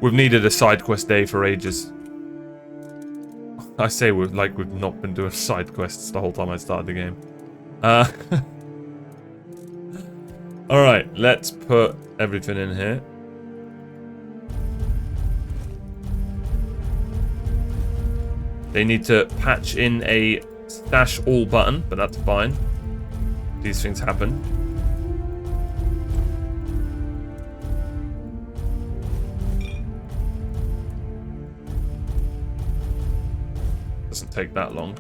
We've needed a side quest day for ages. I say we've not been doing side quests the whole time I started the game. Alright, let's put everything in here. They need to patch in a stash all button, but that's fine. These things happen. Doesn't take that long.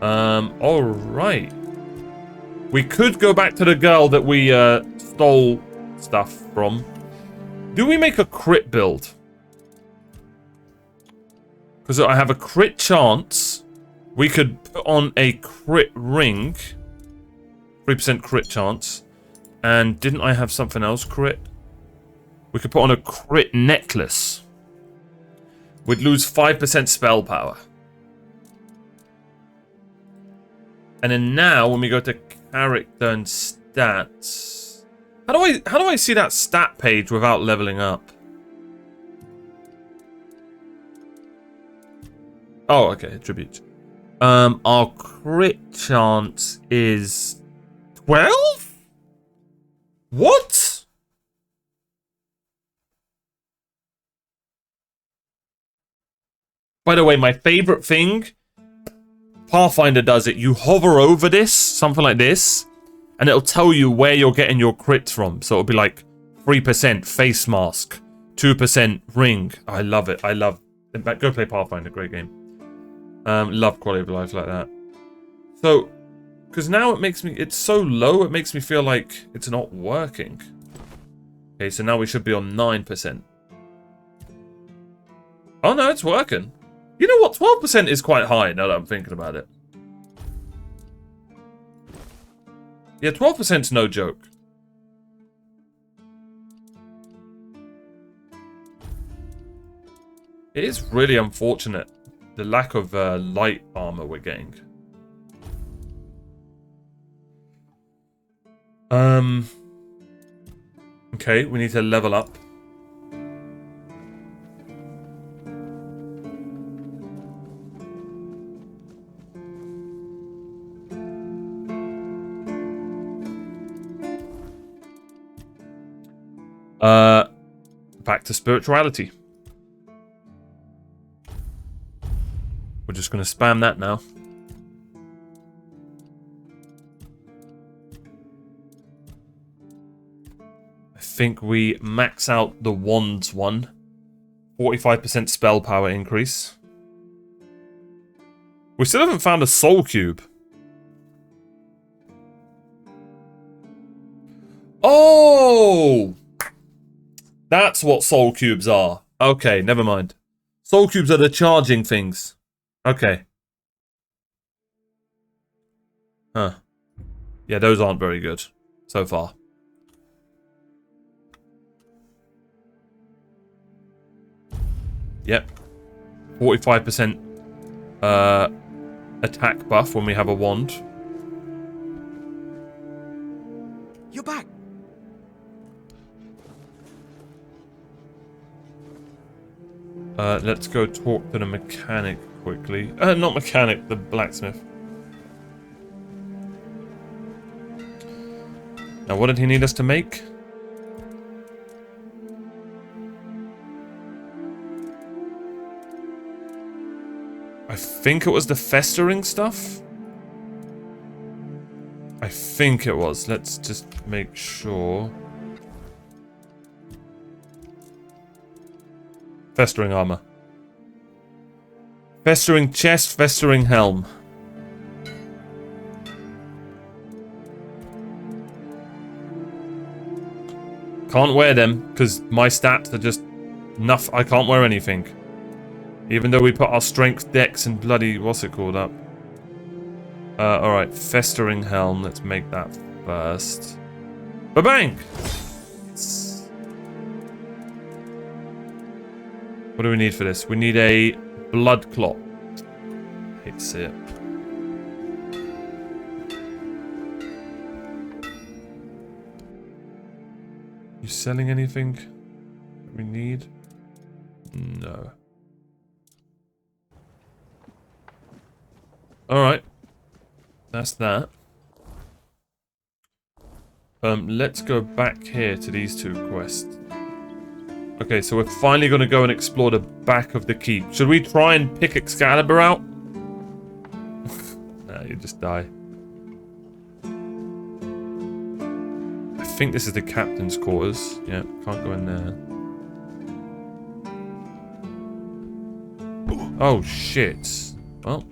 Alright. We could go back to the girl that we stole stuff from. Do we make a crit build? Because I have a crit chance. We could put on a crit ring. 3% crit chance. And didn't I have something else crit? We could put on a crit necklace. We'd lose 5% spell power. And then now, when we go to character and stats, how do I see that stat page without leveling up? Oh, okay, attribute. Our crit chance is 12? What? By the way, my favorite thing, Pathfinder does it. You hover over this, something like this, and it'll tell you where you're getting your crits from. So it'll be like 3% face mask, 2% ring. I love it. I love it. Go play Pathfinder, great game. Love quality of life like that. So, because now it makes me, it's so low, it makes me feel like it's not working. Okay, so now we should be on 9%. Oh no, it's working. You know what? 12% is quite high now that I'm thinking about it. Yeah, 12%'s no joke. It is really unfortunate, the lack of light armor we're getting. Okay, we need to level up. Back to spirituality. We're just going to spam that now. I think we max out the wands one. 45% spell power increase. We still haven't found a soul cube. Oh! That's what soul cubes are. Okay, never mind. Soul cubes are the charging things. Okay. Huh. Yeah, those aren't very good so far. Yep. 45% attack buff when we have a wand. You're back. Let's go talk to the mechanic quickly. Not mechanic, the blacksmith. Now, what did he need us to make? I think it was the festering stuff. I think it was. Let's just make sure. Festering armor. Festering chest, festering helm. Can't wear them, because my stats are just enough. I can't wear anything. Even though we put our strength, dex, and bloody, what's it called up? Alright, festering helm. Let's make that first. Ba-bang! What do we need for this? We need a blood clot. Hate to see it. You selling anything that we need? No. Alright. That's that. Let's go back here to these two quests. Okay, so we're finally going to go and explore the back of the keep. Should we try and pick Excalibur out? Nah, you just die. I think this is the captain's quarters. Yeah, can't go in there. Oh, shit. Well.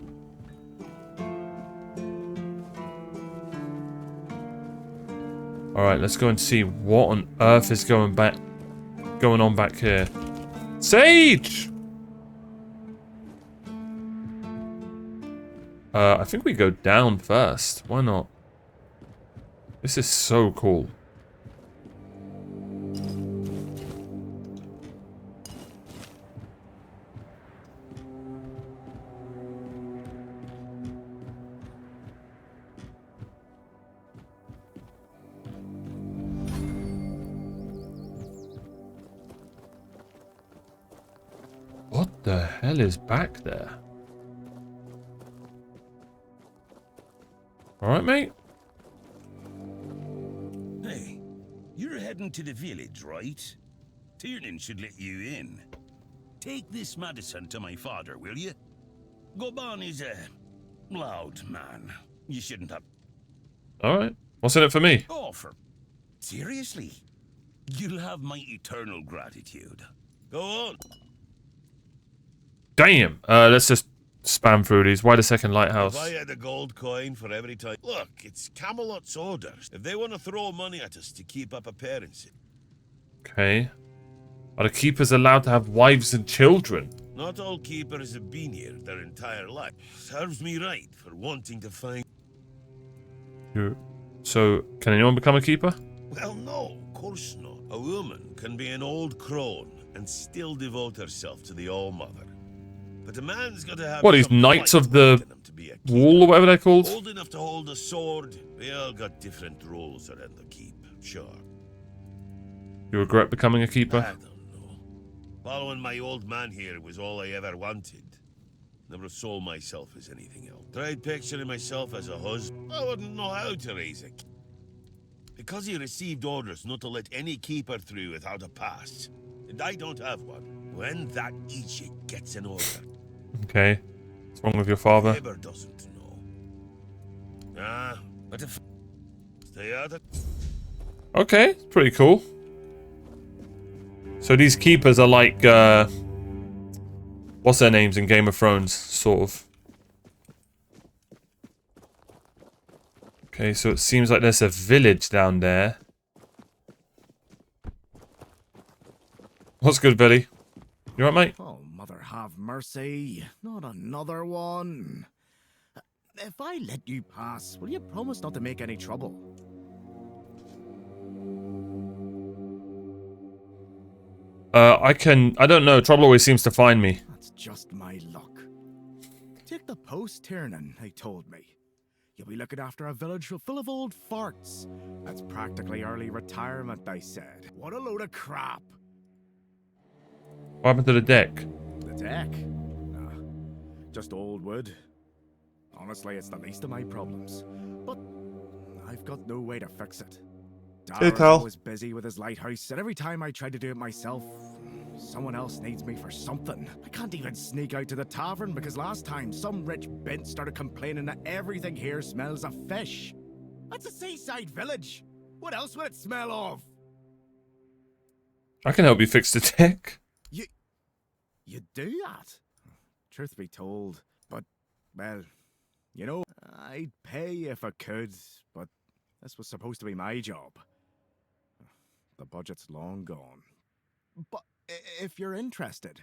Alright, let's go and see what on earth is going on back here. Sage! I think we go down first. Why not? This is so cool. What the hell is back there? Alright, mate? Hey, you're heading to the village, right? Tiernan should let you in. Take this medicine to my father, will you? Goban is a loud man. You shouldn't have... Alright. What's in it for me? Offer. Seriously? You'll have my eternal gratitude. Go on. Damn! Let's just spam through these. Why the second lighthouse? If I had a gold coin for every time... Look, it's Camelot's orders. If they want to throw money at us to keep up appearances... Okay. Are the keepers allowed to have wives and children? Not all keepers have been here their entire life. Serves me right for wanting to find... So, can anyone become a keeper? Well, no, of course not. A woman can be an old crone and still devote herself to the All-Mother. But a man's got to have... What, these Knights of the Wall or whatever they're called? Old enough to hold a sword. We all got different roles around the keep, sure. You regret becoming a keeper? I don't know. Following my old man here was all I ever wanted. Never saw myself as anything else. Tried picturing myself as a husband. I wouldn't know how to raise a kid. Because he received orders not to let any keeper through without a pass. And I don't have one. When that idiot gets an order... Okay. What's wrong with your father? Neighbor doesn't know. Ah, but if... Stay out of... Okay, pretty cool. So these keepers are like, what's their names in Game of Thrones, sort of. Okay, so it seems like there's a village down there. What's good, Billy? You alright, mate? Oh, mother have mercy. Not another one. If I let you pass, will you promise not to make any trouble? I don't know. Trouble always seems to find me. That's just my luck. Take the post, Tiernan, they told me. You'll be looking after a village full of old farts. That's practically early retirement, they said. What a load of crap. What happened to the deck? The deck? Just old wood. Honestly, it's the least of my problems. But I've got no way to fix it. Darren was busy with his lighthouse, and every time I try to do it myself, someone else needs me for something. I can't even sneak out to the tavern because last time some rich bint started complaining that everything here smells of fish. That's a seaside village. What else would it smell of? I can help you fix the deck. You do that? Truth be told, but, well, you know, I'd pay if I could, but this was supposed to be my job. The budget's long gone. But if you're interested,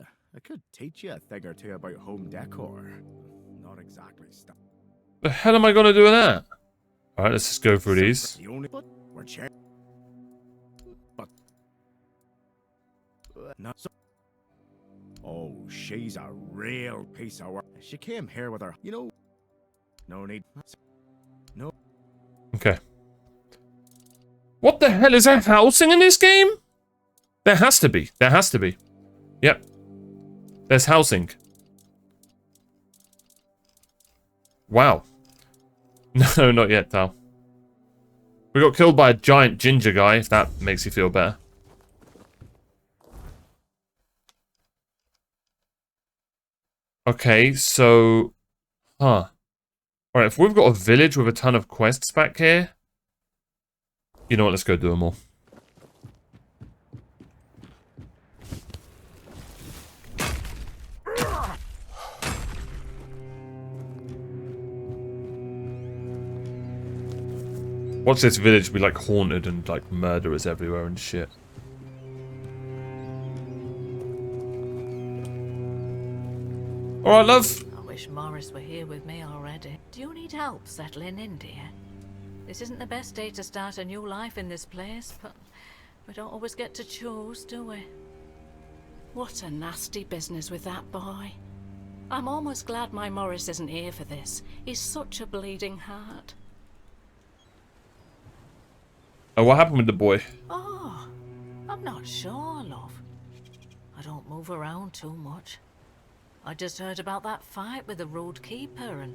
I could teach you a thing or two about home decor. Not exactly stuff. The hell am I going to do with that? Alright, let's just go through these. The only but we're but not so. Oh, she's a real piece of work. She came here with her, you know. No need. No. Okay. What the hell is there housing in this game? There has to be. There has to be. Yep. There's housing. Wow. No, not yet, Tal. We got killed by a giant ginger guy, if that makes you feel better. Okay, so... Huh. Alright, if we've got a village with a ton of quests back here... You know what, let's go do them all. Watch this village be like haunted and like murderers everywhere and shit. Alright, love. I wish Morris were here with me already. Do you need help settling in, dear? This isn't the best day to start a new life in this place, but we don't always get to choose, do we? What a nasty business with that boy. I'm almost glad my Morris isn't here for this. He's such a bleeding heart. Oh, what happened with the boy? Oh, I'm not sure, love. I don't move around too much. I just heard about that fight with the road keeper, and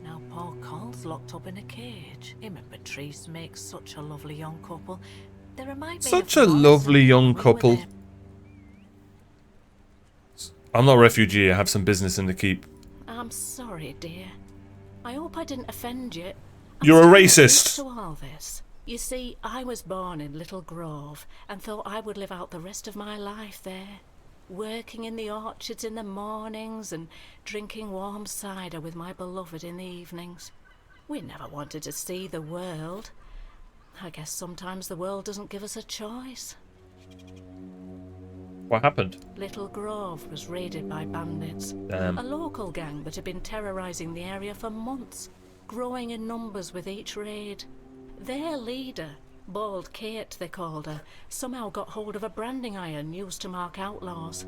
now poor Cole's locked up in a cage. Him and Patrice make such a lovely young couple. They remind me Such of a Morris lovely and young we were couple. there. I'm not a refugee, I have some business in the keep. I'm sorry, dear. I hope I didn't offend you. You're a I'm racist. still used to all this. You see, I was born in Little Grove and thought I would live out the rest of my life there. Working in the orchards in the mornings and drinking warm cider with my beloved in the evenings. We never wanted to see the world. I guess sometimes the world doesn't give us a choice. What happened? Little Grove was raided by bandits. Damn. A local gang that had been terrorising the area for months, growing in numbers with each raid. Their leader, Bald Kate they called her, somehow got hold of a branding iron used to mark outlaws.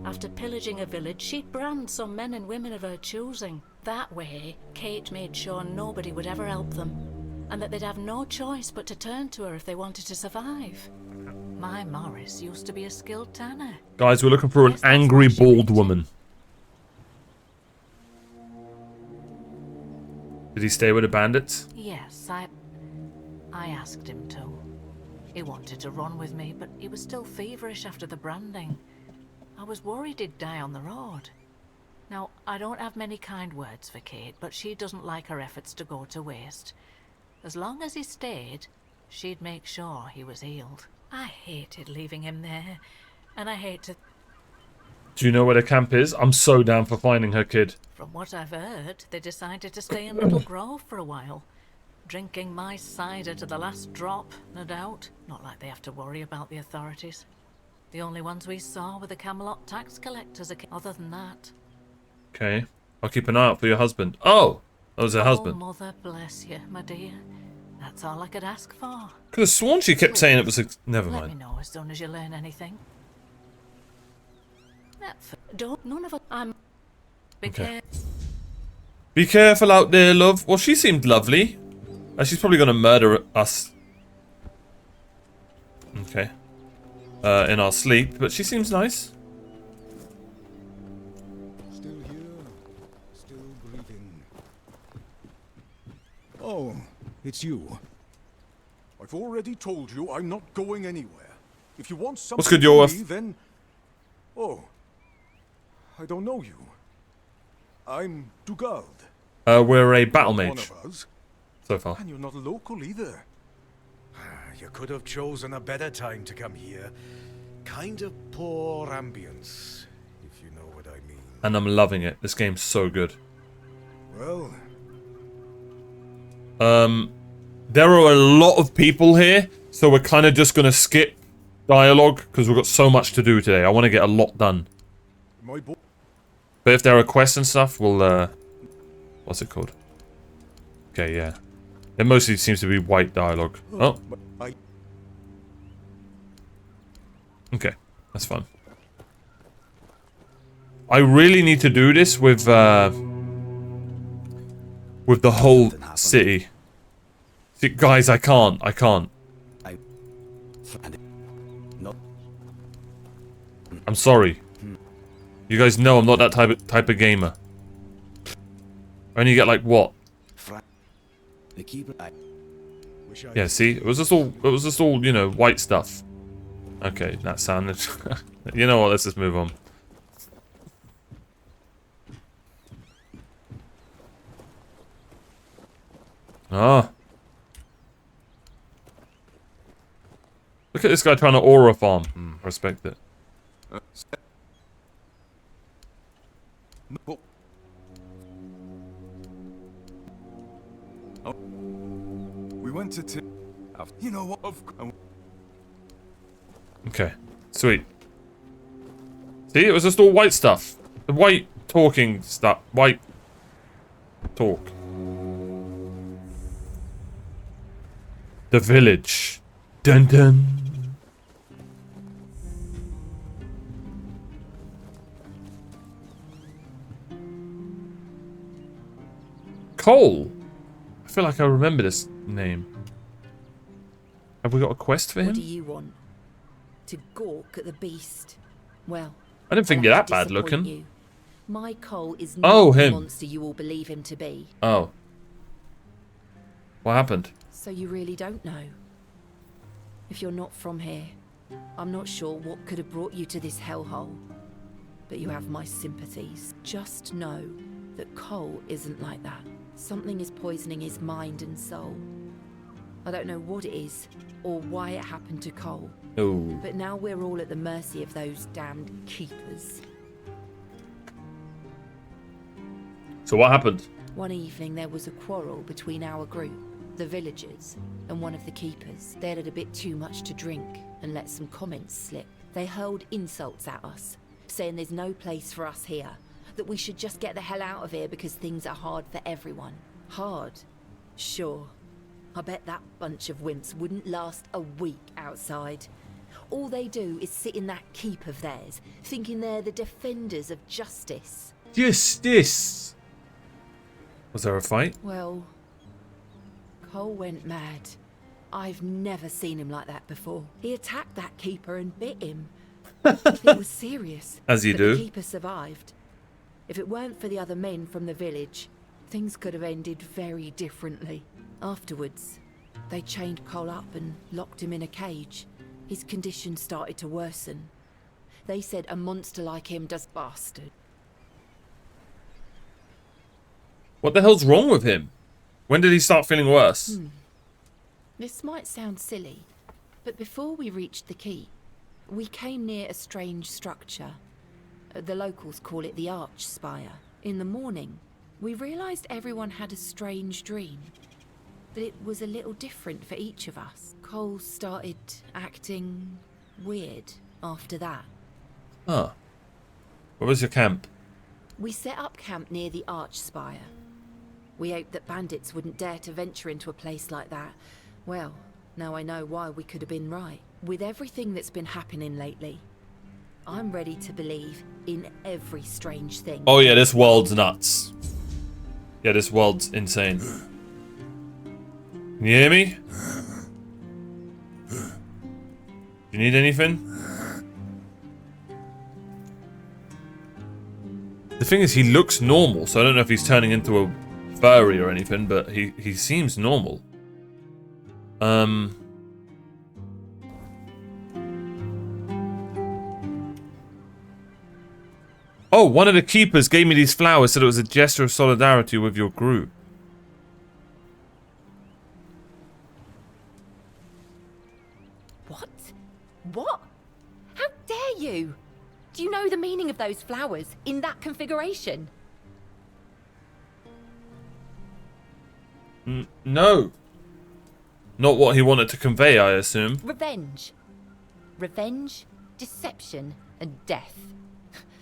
After pillaging a village, she'd brand some men and women of her choosing. That way, Kate made sure nobody would ever help them, and that they'd have no choice but to turn to her if they wanted to survive. My Morris used to be a skilled tanner. Guys, we're looking for an Yes, that's angry what she bald did. woman. Did he stay with the bandits? Yes, I asked him to. He wanted to run with me, but he was still feverish after the branding. I was worried he'd die on the road. Now, I don't have many kind words for Kate, but she doesn't like her efforts to go to waste. As long as he stayed, she'd make sure he was healed. I hated leaving him there, and I hate to... Do you know where the camp is? I'm so down for finding her kid. From what I've heard, they decided to stay in Little Grove for a while. Drinking my cider to the last drop, no doubt. Not like they have to worry about the authorities. The only ones we saw were the Camelot tax collectors, other than that. Okay. I'll keep an eye out for your husband. Oh! That was her Oh, husband. mother bless you, my dear. That's all I could ask for. Could have sworn she kept saying it was a... Never Let me mind. know as soon as you learn anything. Don't, none of us, Be Okay. careful. Be careful out there, love. Well, she seemed lovely. She's probably gonna murder us. Okay. In our sleep, but she seems nice. Still here, still breathing. Oh, it's you. I've already told you I'm not going anywhere. If you want something What's good, from Yoav? me, then... Oh, I don't know you. I'm Dugald. We're a battle One mage, of us. so far. And you're not local either. You could have chosen a better time to come here. Kind of poor ambience, if you know what I mean. And I'm loving it. This game's so good. Well, There are a lot of people here, so we're kind of just gonna skip dialogue, because we've got so much to do today. I want to get a lot done. my boy... But if there are quests and stuff, we'll, what's it called? Okay, yeah. It mostly seems to be white dialogue. Oh, okay. That's fine. I really need to do this with the whole city. See, guys, I can't. I'm sorry. You guys know I'm not that type of gamer. I only get like what? The keeper. Yeah, see, it was just all, you know, white stuff. Okay, that sounded. You know what? Let's just move on. Ah. Look at this guy trying to aura farm. Respect it. We went to you know what? Okay, sweet. See, it was just all white stuff. The white talking stuff. White talk. The village. Dun dun. Cole. I feel like I remember this name. Have we got a quest for him? What do you want? To gawk at the beast? Well, I didn't think I'll you're have that to bad looking. disappoint you. My Cole is Oh, not the him. monster you all believe him to be. Oh. What happened? So you really don't know? If you're not from here, I'm not sure what could have brought you to this hellhole. But you have my sympathies. Just know that Cole isn't like that. Something is poisoning his mind and soul. I don't know what it is, or why it happened to Cole. Oh. But now we're all at the mercy of those damned keepers. So what happened? One evening there was a quarrel between our group, the villagers, and one of the keepers. They'd had a bit too much to drink and let some comments slip. They hurled insults at us, saying there's no place for us here, that we should just get the hell out of here because things are hard for everyone. Hard? Sure. I bet that bunch of wimps wouldn't last a week outside. All they do is sit in that keep of theirs, thinking they're the defenders of justice. Justice! Was there a fight? Well, Cole went mad. I've never seen him like that before. He attacked that keeper and bit him. It was serious. As you but do. The keeper survived. If it weren't for the other men from the village, things could have ended very differently. Afterwards, they chained Cole up and locked him in a cage. His condition started to worsen. They said a monster like him does bastard. What the hell's wrong with him? When did he start feeling worse? This might sound silly, but before we reached the keep, we came near a strange structure. The locals call it the Arch Spire. In the morning, we realised everyone had a strange dream. But it was a little different for each of us. Cole started acting weird after that. Huh. Where was your camp? We set up camp near the Arch Spire. We hoped that bandits wouldn't dare to venture into a place like that. Well, now I know why we could have been right. With everything that's been happening lately, I'm ready to believe in every strange thing. Oh yeah, this world's nuts. Yeah, this world's insane. Can you hear me? You need anything? The thing is, he looks normal, so I don't know if he's turning into a furry or anything, but he seems normal. Oh, one of the keepers gave me these flowers, said it was a gesture of solidarity with your group. What? What? How dare you? Do you know the meaning of those flowers in that configuration? No. Not what he wanted to convey, I assume. Revenge. Revenge, deception, and death.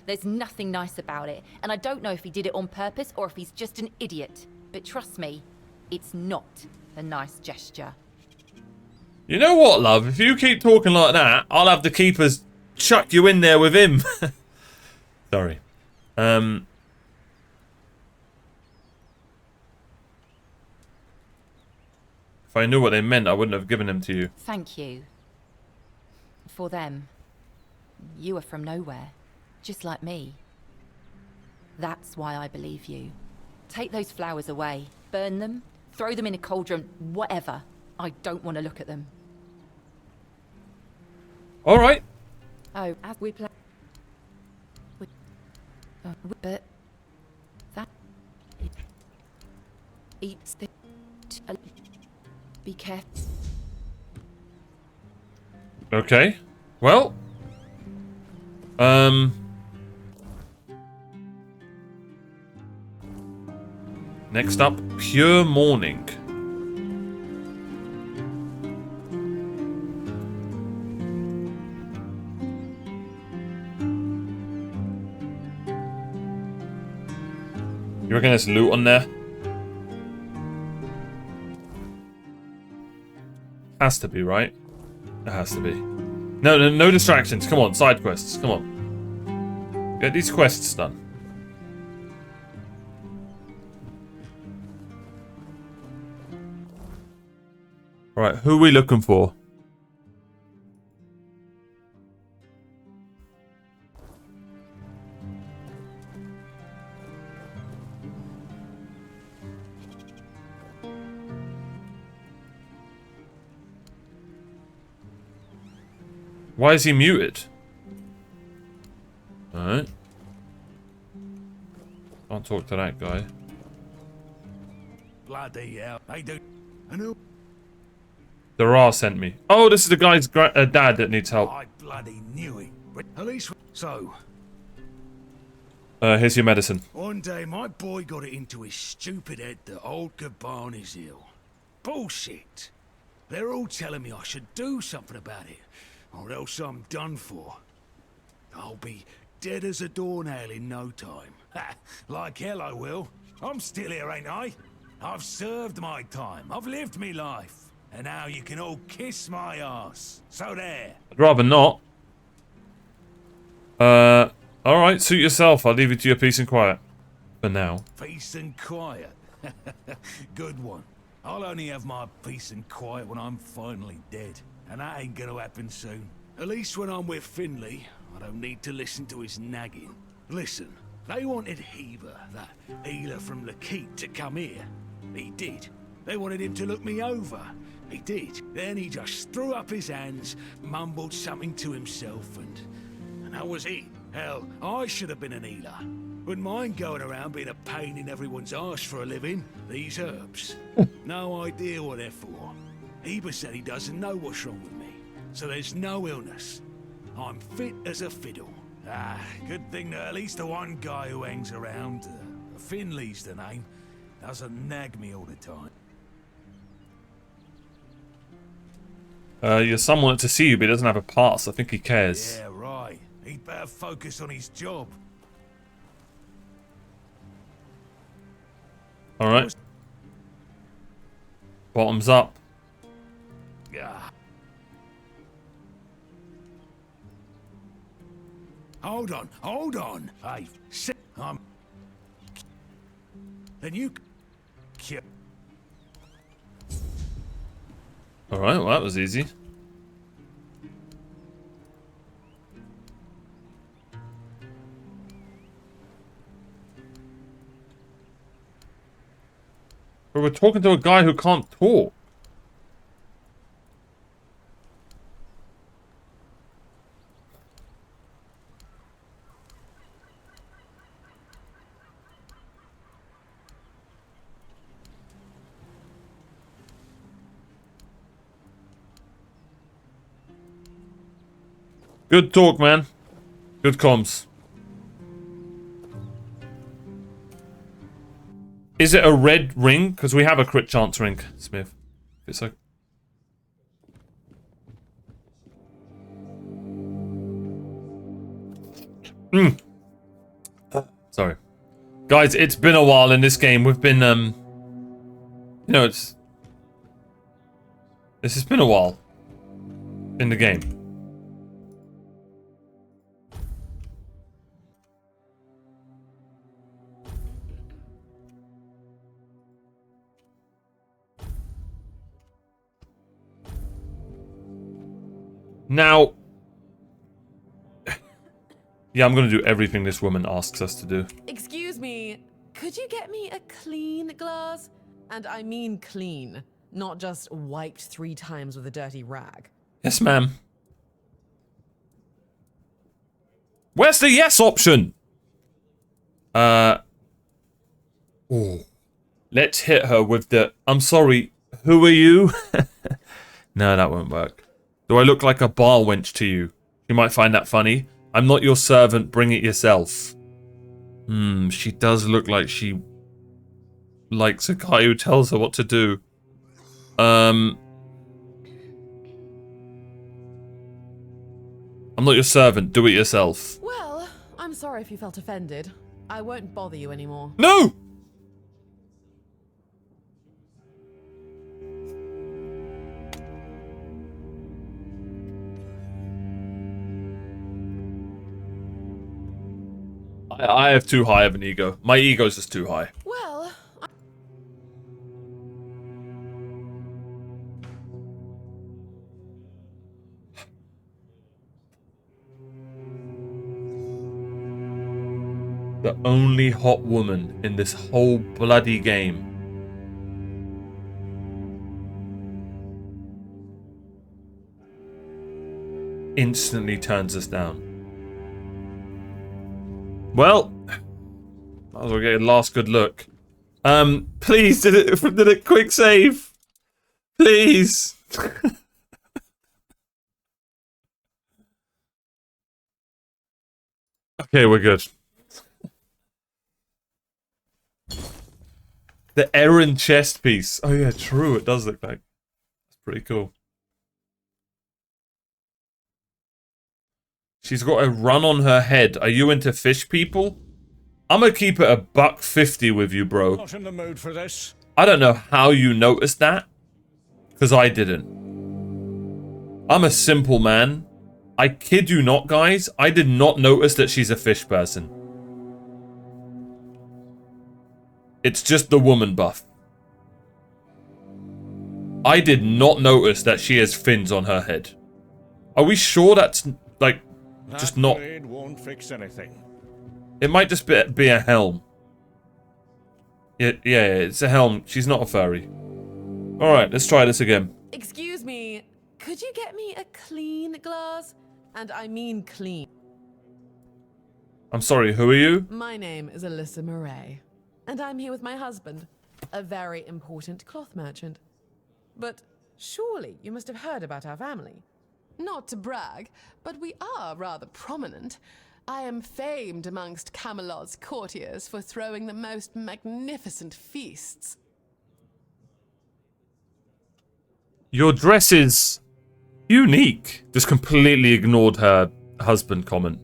There's nothing nice about it, and I don't know if he did it on purpose or if he's just an idiot. But trust me, it's not a nice gesture. You know what, love? If you keep talking like that, I'll have the keepers chuck you in there with him. Sorry. If I knew what they meant, I wouldn't have given them to you. Thank you. For them. You are from nowhere, just like me. That's why I believe you. Take those flowers away, burn them, throw them in a cauldron, whatever. I don't want to look at them. All right. Oh, as we play. But that eats the. Be careful. Okay. Well. Next up, Pure Morning. You reckon there's loot on there? Has to be, right? It has to be. No distractions. Come on, side quests. Come on. Get these quests done. Alright, who are we looking for? Why is he muted? Alright. Can't talk to that guy. Bloody hell, I do. I know. Dara sent me. Oh, this is the guy's dad that needs help. I bloody knew it. But at least so. Here's your medicine. One day my boy got it into his stupid head that old Gaban is ill. Bullshit. They're all telling me I should do something about it, or else I'm done for. I'll be dead as a doornail in no time. Like hell I will. I'm still here, ain't I? I've served my time. I've lived me life. And now you can all kiss my ass. So there. I'd rather not. Alright, suit yourself. I'll leave it to your peace and quiet. For now. Peace and quiet. Good one. I'll only have my peace and quiet when I'm finally dead. And that ain't gonna happen soon. At least when I'm with Finley, I don't need to listen to his nagging. Listen, they wanted Heber, that healer from Lakeet, to come here. He did. They wanted him to look me over. He did. Then he just threw up his hands, mumbled something to himself, and that was it. Hell, I should have been an healer. Wouldn't mind going around being a pain in everyone's arse for a living. These herbs. No idea what they're for. Heber said he doesn't know what's wrong with me, so there's no illness. I'm fit as a fiddle. Good thing that at least the one guy who hangs around, Finley's the name, doesn't nag me all the time. Your son wanted to see you, but he doesn't have a pass. I think he cares. Yeah, right. He'd better focus on his job. Alright. Bottoms up. Yeah. Hold on. Hey, sit. Then you. Alright, well that was easy. But we're talking to a guy who can't talk. Good talk, man. Good comms. Is it a red ring? Because we have a crit chance ring, Smith. If it's like... Sorry. Guys, it's been a while in this game. We've been, you know, this has been a while in the game. Now, Yeah, I'm gonna do everything this woman asks us to do. Excuse me, could you get me a clean glass? And I mean clean, not just wiped 3 times with a dirty rag. Yes, ma'am. Where's the yes option? Oh. Let's hit her with the, I'm sorry, who are you? No, that won't work. Do I look like a bar wench to you? You might find that funny. I'm not your servant, bring it yourself. She does look like she likes a guy who tells her what to do. I'm not your servant, do it yourself. Well, I'm sorry if you felt offended. I won't bother you anymore. No! I have too high of an ego. My ego's just too high. Well, The only hot woman in this whole bloody game. Instantly turns us down. Well, might as well get a last good look. Please, did it quick save? Please. Okay, we're good. The Erin chest piece. Oh yeah, true. It does look like. It's pretty cool. She's got a run on her head. Are you into fish people? I'm gonna keep it $150 with you, bro. Not in the mood for this. I don't know how you noticed that, because I didn't. I'm a simple man. I kid you not, guys. I did not notice that she's a fish person. It's just the woman buff. I did not notice that she has fins on her head. Are we sure that's, like, just not... That won't fix anything. It might just be a helm. Yeah, it's a helm. She's not a furry. Alright, let's try this again. excuse me, could you get me a clean glass? And I mean clean. I'm sorry, who are you? My name is Alyssa Murray, and I'm here with my husband, a very important cloth merchant. But surely you must have heard about our family. Not to brag, but we are rather prominent. I am famed amongst Camelot's courtiers for throwing the most magnificent feasts. Your dress is unique. Just completely ignored her husband comment.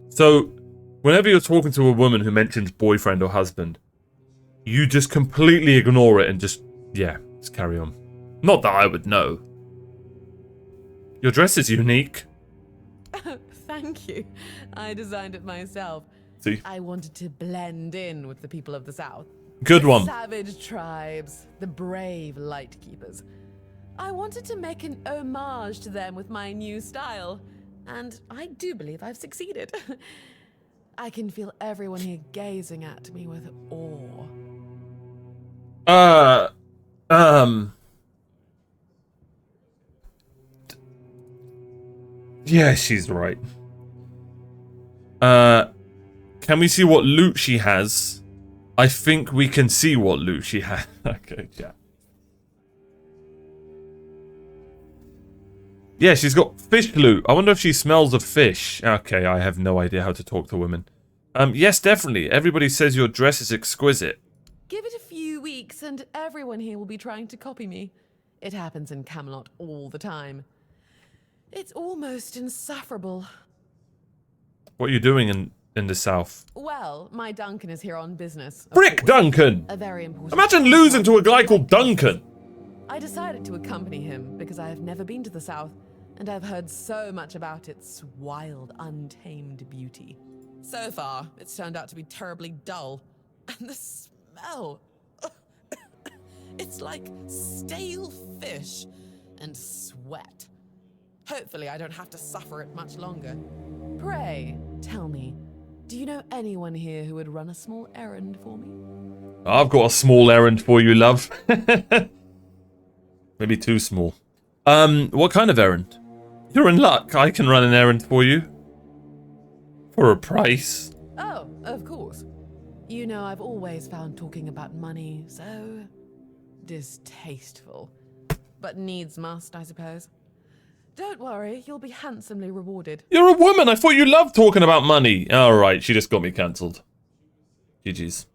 So, whenever you're talking to a woman who mentions boyfriend or husband, you just completely ignore it and just carry on. Not that I would know. Your dress is unique. Thank you. I designed it myself. See? I wanted to blend in with the people of the South. Good The one. savage tribes, the brave Lightkeepers. I wanted to make an homage to them with my new style, and I do believe I've succeeded. I can feel everyone here gazing at me with awe. Yeah, she's right. Can we see what loot she has? I think we can see what loot she has. Okay, yeah. Yeah, she's got fish loot. I wonder if she smells of fish. Okay, I have no idea how to talk to women. Yes, definitely. Everybody says your dress is exquisite. Give it a few weeks and everyone here will be trying to copy me. It happens in Camelot all the time. It's almost insufferable. What are you doing in the South? Well, my Duncan is here on business. of Frick, course. Duncan! A very important... Imagine losing to a guy called Duncan! I decided to accompany him because I have never been to the South, and I've heard so much about its wild, untamed beauty. So far, it's turned out to be terribly dull. And the smell... it's like stale fish and sweat. Hopefully I don't have to suffer it much longer. Pray, tell me, do you know anyone here who would run a small errand for me? I've got a small errand for you, love. Maybe too small. What kind of errand? You're in luck. I can run an errand for you. For a price. Oh, of course. You know, I've always found talking about money so distasteful. But needs must, I suppose. Don't worry, you'll be handsomely rewarded. You're a woman. I thought you loved talking about money. Alright, she just got me cancelled. GG's.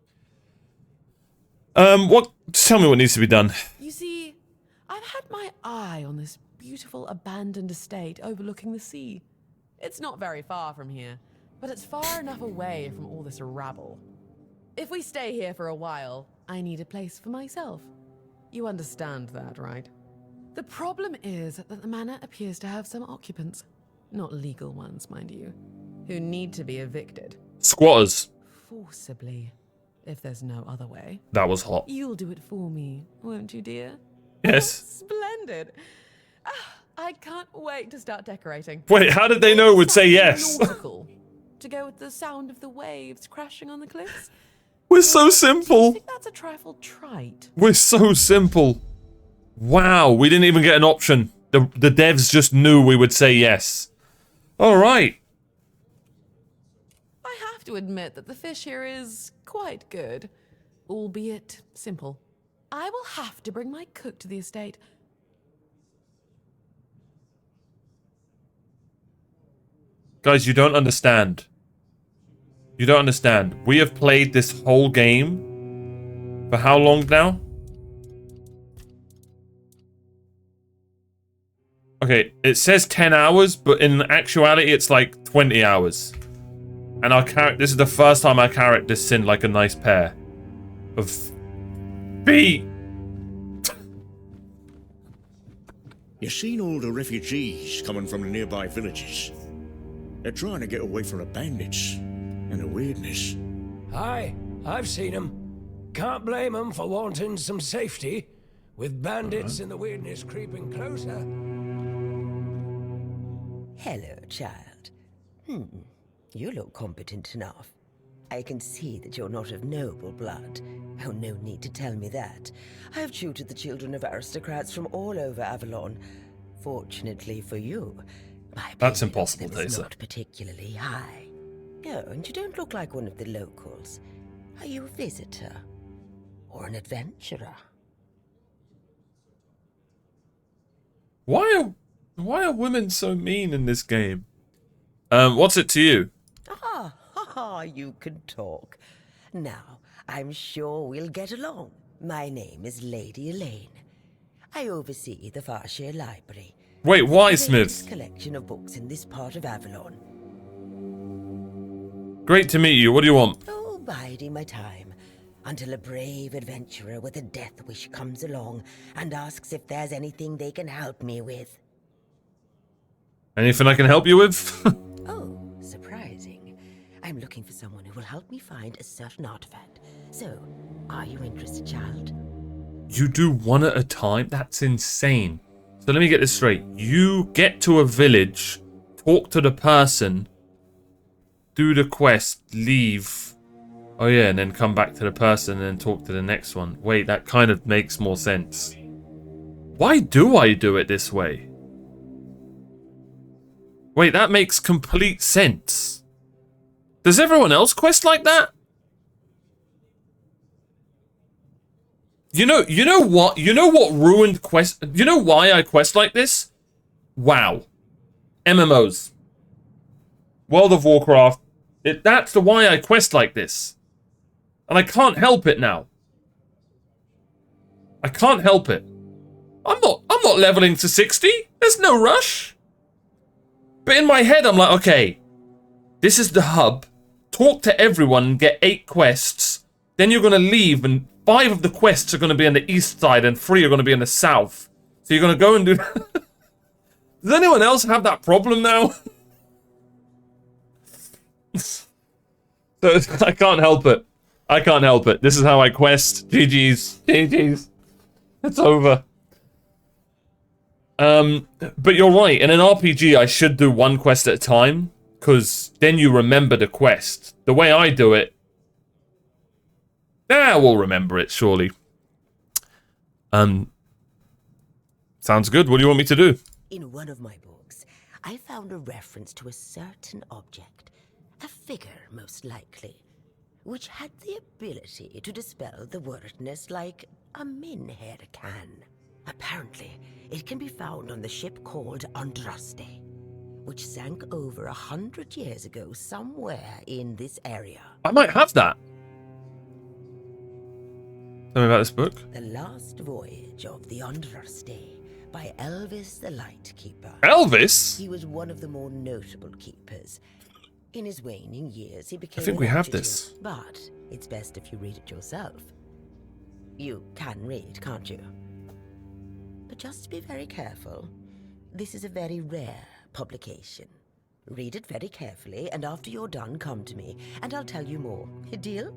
Tell me what needs to be done. You see, I've had my eye on this beautiful abandoned estate overlooking the sea. It's not very far from here, but it's far enough away from all this rabble. If we stay here for a while, I need a place for myself. You understand that, right? The problem is that the manor appears to have some occupants, not legal ones, mind you, who need to be evicted. Squatters. Forcibly, if there's no other way. That was hot. You'll do it for me, won't you, dear? Yes. Splendid. I can't wait to start decorating. Wait, how did they know it would say yes? Nautical, to go with the sound of the waves crashing on the cliffs. We're so simple. I think that's a trifle trite. We're so simple. Wow, we didn't even get an option. The devs just knew we would say yes. Alright. I have to admit that the fish here is quite good, albeit simple. I will have to bring my cook to the estate. Guys, you don't understand. You don't understand. We have played this whole game for how long now? Okay, it says 10 hours, but in actuality, it's like 20 hours. And our character, this is the first time our character sinned like a nice pair of feet. You seen all the refugees coming from the nearby villages? They're trying to get away from the bandits and the weirdness. Aye, I've seen them. Can't blame them for wanting some safety, with bandits and the weirdness creeping closer. Hello, child. You look competent enough. I can see that you're not of noble blood. Oh, no need to tell me that. I've tutored the children of aristocrats from all over Avalon. Fortunately for you, my That's impossible, is Taser. not particularly high. Oh, and you don't look like one of the locals. Are you a visitor? Or an adventurer? Why are women so mean in this game? What's it to you? You can talk. Now, I'm sure we'll get along. My name is Lady Elaine. I oversee the Farshire Library. Wait, why, The Smith? biggest collection of books in this part of Avalon. Great to meet you. What do you want? Oh, biding my time until a brave adventurer with a death wish comes along and asks if there's anything they can help me with. Anything I can help you with? Oh, surprising. I'm looking for someone who will help me find a certain artifact. So, are you interested, child? You do one at a time? That's insane. So let me get this straight. You get to a village, talk to the person, do the quest, leave. Oh yeah, and then come back to the person and then talk to the next one. Wait, that kind of makes more sense. Why do I do it this way? Wait, that makes complete sense. Does everyone else quest like that? You know what? You know what ruined quest? You know why I quest like this? WoW. MMOs. World of Warcraft. That's the why I quest like this. And I can't help it now. I can't help it. I'm not leveling to 60. There's no rush. But in my head, I'm like, okay, this is the hub. Talk to everyone and get 8 quests. Then you're going to leave and 5 of the quests are going to be on the east side and 3 are going to be in the south. So you're going to go and do... Does anyone else have that problem now? So I can't help it. I can't help it. This is how I quest. GG's. GG's. It's over. But you're right. In an RPG, I should do one quest at a time. because then you remember the quest. The way I do it, we'll remember it, surely. Sounds good. What do you want me to do? In one of my books, I found a reference to a certain object, a figure most likely, which had the ability to dispel the wordness like a menhair can. Apparently, it can be found on the ship called Andraste, which sank over 100 years ago somewhere in this area. I might have that. Tell me about this book. The Last Voyage of the Andraste by Elvis the Lightkeeper. Elvis? He was one of the more notable keepers. In his waning years, he became I think we have this. But it's best if you read it yourself. You can read, can't you? But just be very careful. This is a very rare publication. Read it very carefully, and after you're done, come to me, and I'll tell you more. A deal?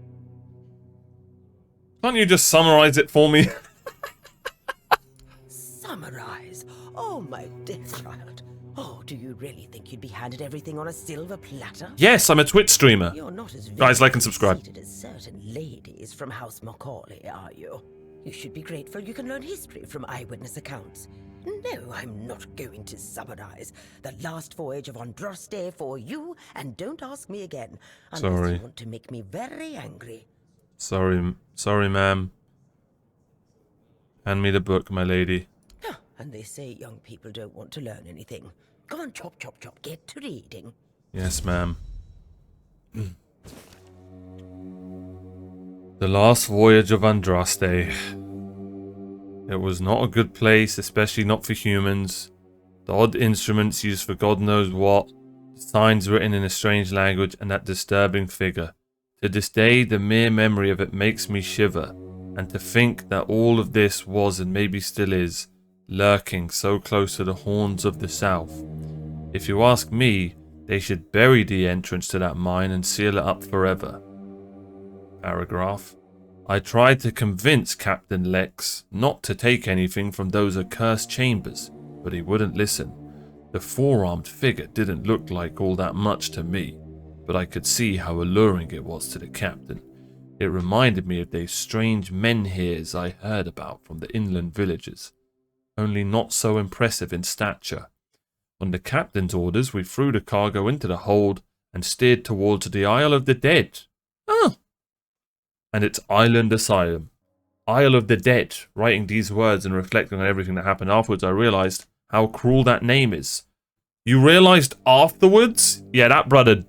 Can't you just summarize it for me? Summarize? Oh, my dear child. Oh, do you really think you'd be handed everything on a silver platter? Yes, I'm a Twitch streamer. You're not as Guys, like and subscribe. as certain ladies from House Macaulay, are you? You should be grateful you can learn history from eyewitness accounts. No, I'm not going to summarize The Last Voyage of Andraste for you, and don't ask me again, unless you want to make me very angry. Sorry, ma'am. Hand me the book, my lady. And they say young people don't want to learn anything. Go on, chop, chop, chop, get to reading. Yes, ma'am. The Last Voyage of Andraste. It was not a good place, especially not for humans. The odd instruments used for God knows what, signs written in a strange language, and that disturbing figure. To this day, the mere memory of it makes me shiver, and to think that all of this was, and maybe still is, lurking so close to the horns of the south. If you ask me, they should bury the entrance to that mine and seal it up forever. Paragraph. I tried to convince Captain Lex not to take anything from those accursed chambers, but he wouldn't listen. The four-armed figure didn't look like all that much to me, but I could see how alluring it was to the captain. It reminded me of those strange menhirs I heard about from the inland villages, only not so impressive in stature. On the captain's orders, we threw the cargo into the hold and steered towards the Isle of the Dead. Oh! And its island asylum. Isle of the Dead. Writing these words and reflecting on everything that happened afterwards, I realized how cruel that name is. You realized afterwards? Yeah, that brother...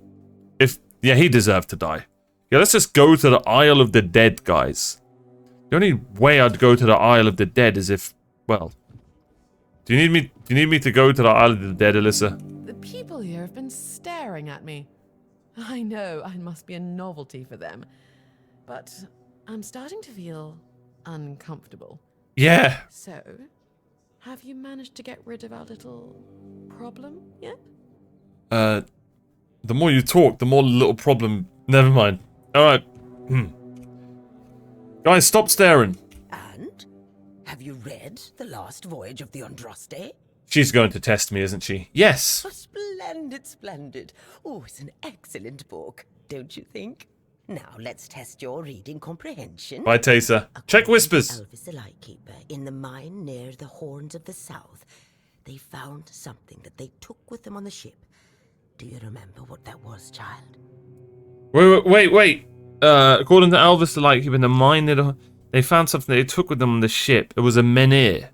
he deserved to die. Yeah, let's just go to the Isle of the Dead, guys. The only way I'd go to the Isle of the Dead is if... Well... Do you need me to go to the Isle of the Dead, Alyssa? The people here have been staring at me. I know I must be a novelty for them, but I'm starting to feel uncomfortable. Yeah. So, have you managed to get rid of our little problem yet? The more you talk, the more the little problem... Never mind. Alright. Guys, stop staring. And? Have you read The Last Voyage of the Andraste? She's going to test me, isn't she? Yes. Oh, splendid, splendid. Oh, it's an excellent book, don't you think? Now, let's test your reading comprehension. Bye, Taysa. Check Whispers. Elvis the Lightkeeper, in the mine near the Horns of the South, they found something that they took with them on the ship. Do you remember what that was, child? Wait. According to Elvis the Lightkeeper, in the mine, they found something they took with them on the ship. It was a menhir.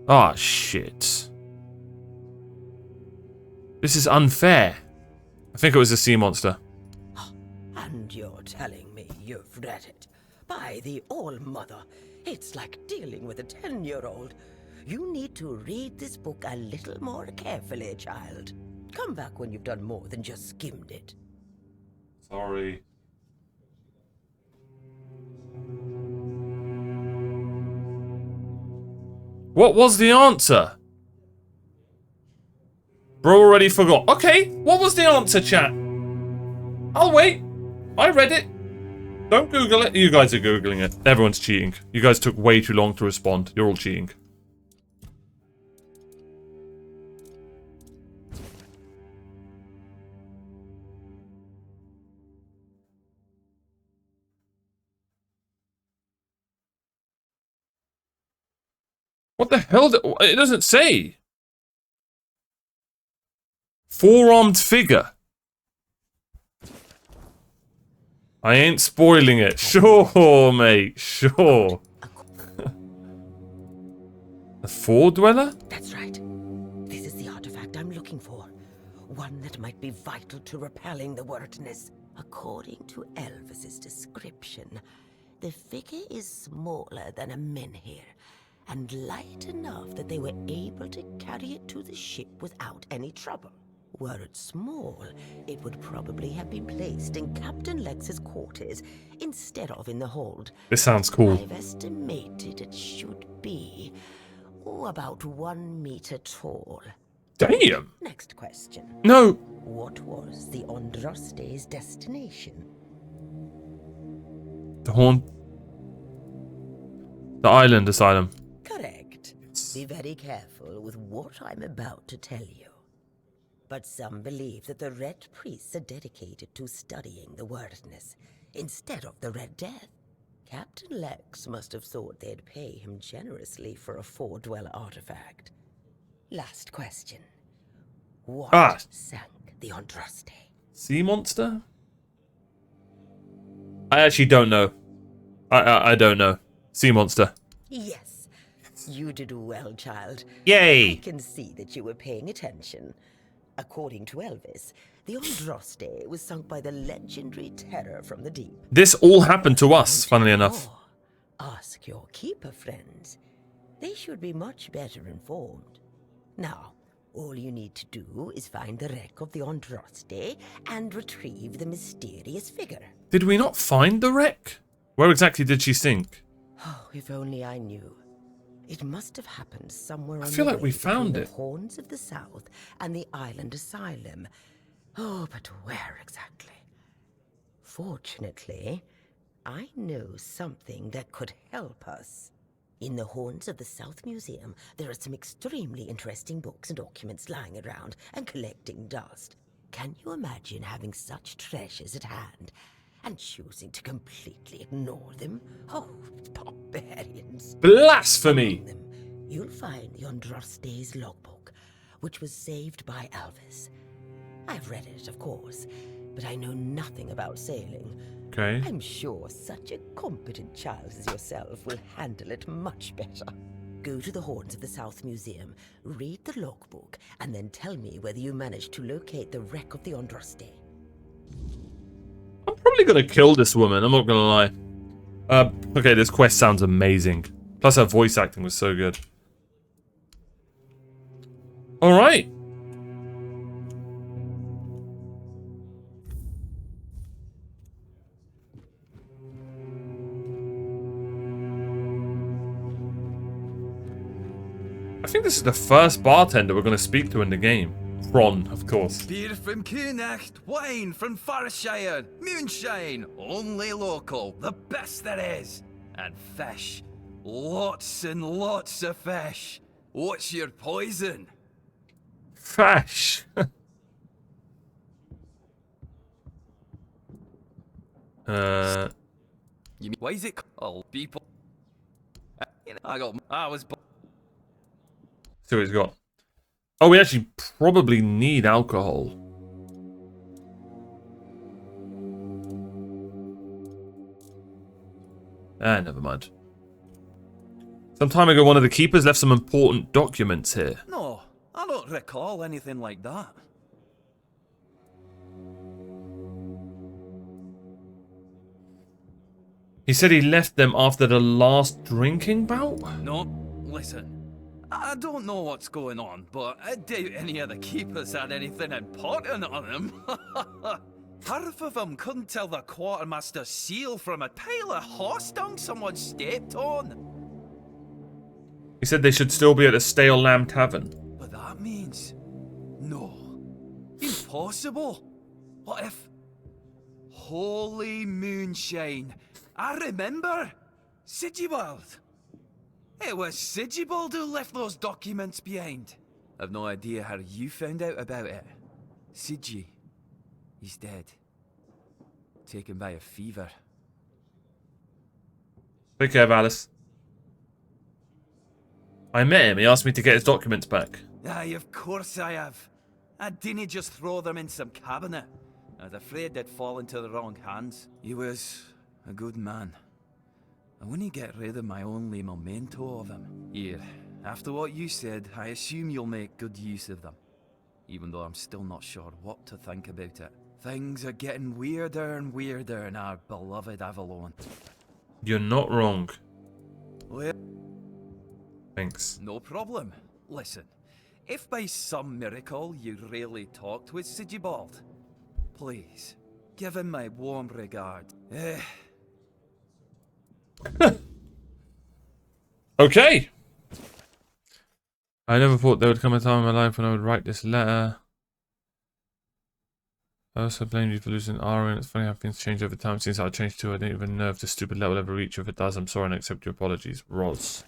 Ah, shit. This is unfair. I think it was a sea monster. And you're telling me you've read it? By the All-Mother, it's like dealing with a 10-year-old. You need to read this book a little more carefully, child. Come back when you've done more than just skimmed it. Sorry. What was the answer? Bro already forgot. Okay, what was the answer, chat? I'll wait. I read it. Don't Google it. You guys are Googling it. Everyone's cheating. You guys took way too long to respond. You're all cheating. What the hell? It doesn't say. Four-armed figure. I ain't spoiling it. Sure, mate. Sure. A four-dweller? That's right. This is the artifact I'm looking for. One that might be vital to repelling the wordness. According to Elvis's description, the figure is smaller than a menhir, and light enough that they were able to carry it to the ship without any trouble. Were it small, it would probably have been placed in Captain Lex's quarters instead of in the hold. This sounds cool. I've estimated it should be about 1 meter tall. Damn. Next question. No. What was the Andraste's destination? The island asylum. Correct. Be very careful with what I'm about to tell you. But some believe that the Red Priests are dedicated to studying the wordness instead of the Red Death. Captain Lex must have thought they'd pay him generously for a four-dweller artifact. Last question. What sank the Andraste? Sea monster? I actually don't know. I don't know. Sea monster. Yes. You did well, child. Yay! I can see that you were paying attention. According to Elvis, the Andraste was sunk by the legendary terror from the deep. This all happened to us, funnily enough. Ask your keeper friends. They should be much better informed. Now, all you need to do is find the wreck of the Andraste and retrieve the mysterious figure. Did we not find the wreck? Where exactly did she sink? Oh, if only I knew. It must have happened somewhere on I feel the like we way found between it. the Horns of the South and the Island Asylum. Oh, but where exactly? Fortunately, I know something that could help us. In the Horns of the South Museum, there are some extremely interesting books and documents lying around and collecting dust. Can you imagine having such treasures at hand and choosing to completely ignore them? Oh, barbarians. Blasphemy! Among them, you'll find the Andraste's logbook, which was saved by Elvis. I've read it, of course, but I know nothing about sailing. Okay. I'm sure such a competent child as yourself will handle it much better. Go to the Horns of the South Museum, read the logbook, and then tell me whether you managed to locate the wreck of the Andraste. I'm probably gonna kill this woman, I'm not gonna lie. Okay, this quest sounds amazing. Plus her voice acting was so good. Alright. I think this is the first bartender we're going to speak to in the game. Ron, of course. Beer from Kunacht, wine from Farshire, moonshine, only local, the best there is. And fish, lots and lots of fish. What's your poison? Fish. You mean, why is it called people? I was. See what he's got. Oh, we actually probably need alcohol. Ah, never mind. Some time ago, one of the keepers left some important documents here. No, I don't recall anything like that. He said he left them after the last drinking bout? No, listen. I don't know what's going on, but I doubt any of the keepers had anything important on them. Half of them couldn't tell the quartermaster's seal from a pile of horse dung someone stepped on. He said they should still be at the Stale Lamb Tavern. But that means... no. Impossible. What if... Holy moonshine. I remember. Sigibald. It was Sigibald who left those documents behind. I've no idea how you found out about it. Sigi. He's dead. Taken by a fever. Take care of Alice. I met him. He asked me to get his documents back. Aye, of course I have. I didn't just throw them in some cabinet. I was afraid they'd fall into the wrong hands. He was a good man. I wouldn't get rid of my only memento of him. Here, after what you said, I assume you'll make good use of them. Even though I'm still not sure what to think about it. Things are getting weirder and weirder in our beloved Avalon. You're not wrong. Well, Thanks. no problem. Listen, if by some miracle you really talked with Sigibald, please, give him my warm regard. Okay. I never thought there would come a time in my life when I would write this letter. I also blame you for losing Arthurian. It's funny how things change over time. Since I changed too, I don't even know if this stupid letter will ever reach you. If it does, I'm sorry and accept your apologies. Roz.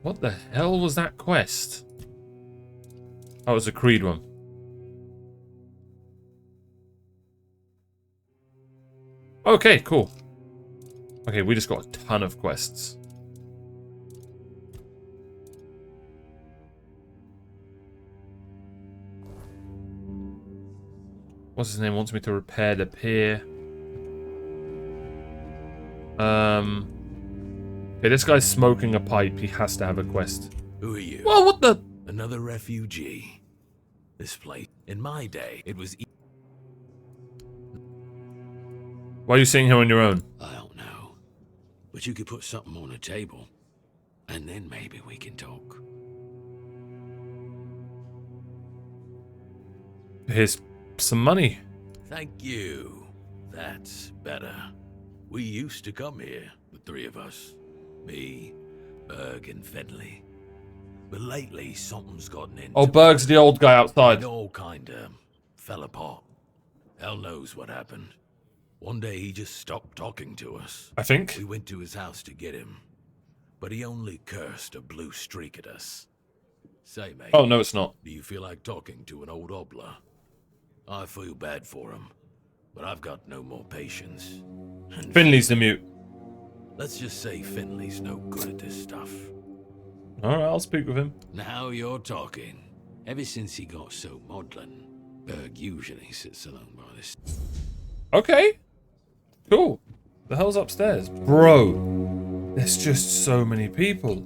What the hell was that quest? Oh, it was a Creed one. Okay, cool. Okay, we just got a ton of quests. What's his name? Wants me to repair the pier. Okay, this guy's smoking a pipe. He has to have a quest. Who are you? Well, what the? Another refugee. This place. In my day, it was... Why are you sitting here on your own? I don't know. But you could put something on the table. And then maybe we can talk. Here's some money. Thank you. That's better. We used to come here, the three of us. Me, Berg, and Fedley. But lately, something's gotten into... Oh, Berg's the old guy outside. It all kinda fell apart. Hell knows what happened. One day he just stopped talking to us. I think. We went to his house to get him. But he only cursed a blue streak at us. Say, mate. Oh, no, it's not. Do you feel like talking to an old obla? I feel bad for him, but I've got no more patience. And Finley's the mute. let's just say Finley's no good at this stuff. Alright, I'll speak with him. Now you're talking. Ever since he got so maudlin, Berg usually sits alone by this. Okay. Cool. The hell's upstairs? Bro, there's just so many people.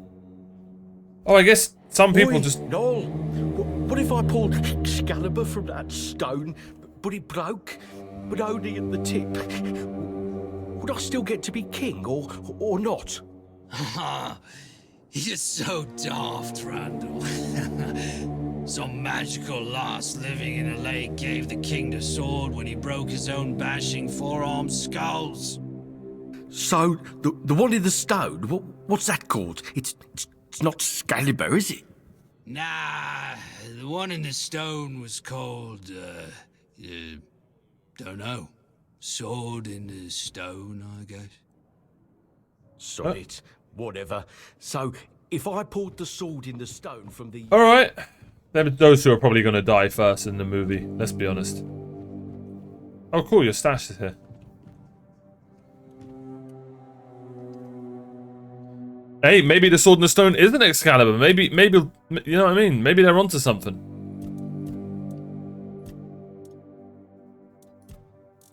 Oh, I guess some people just... No. What if I pulled Excalibur from that stone, but it broke, but only at the tip? Would I still get to be king, or not? You're so daft, Randall. Some magical lass living in a lake gave the king the sword when he broke his own bashing forearm skulls. So, the one in the stone, what's that called? It's not Excalibur, is it? Nah, the one in the stone was called, don't know. Sword in the stone, I guess. Sod it. Whatever. So, if I pulled the sword in the stone from the... Alright. Those two are probably going to die first in the movie. Let's be honest. Oh, cool. Your stash is here. Hey, maybe the sword in the stone isn't Excalibur. Maybe, you know what I mean? Maybe they're onto something.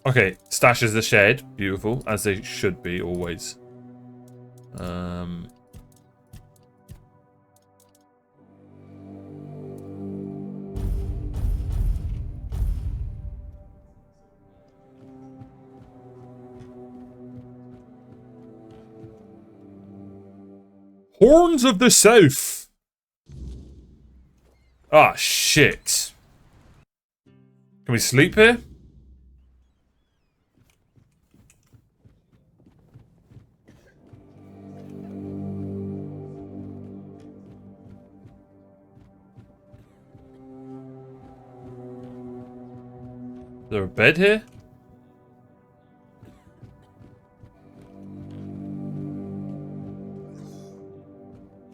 Okay, stash is the shed. Beautiful, as they should be always. Horns of the South. Ah, shit. Can we sleep here? Is there a bed here?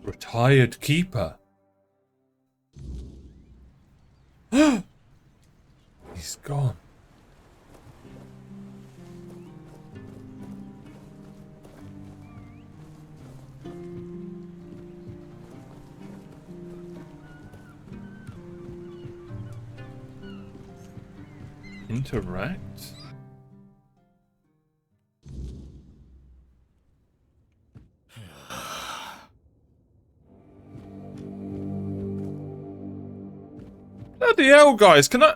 Retired keeper. He's gone. Interact? Bloody hell, guys, can I...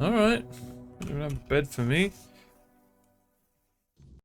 Alright. You don't have a bed for me.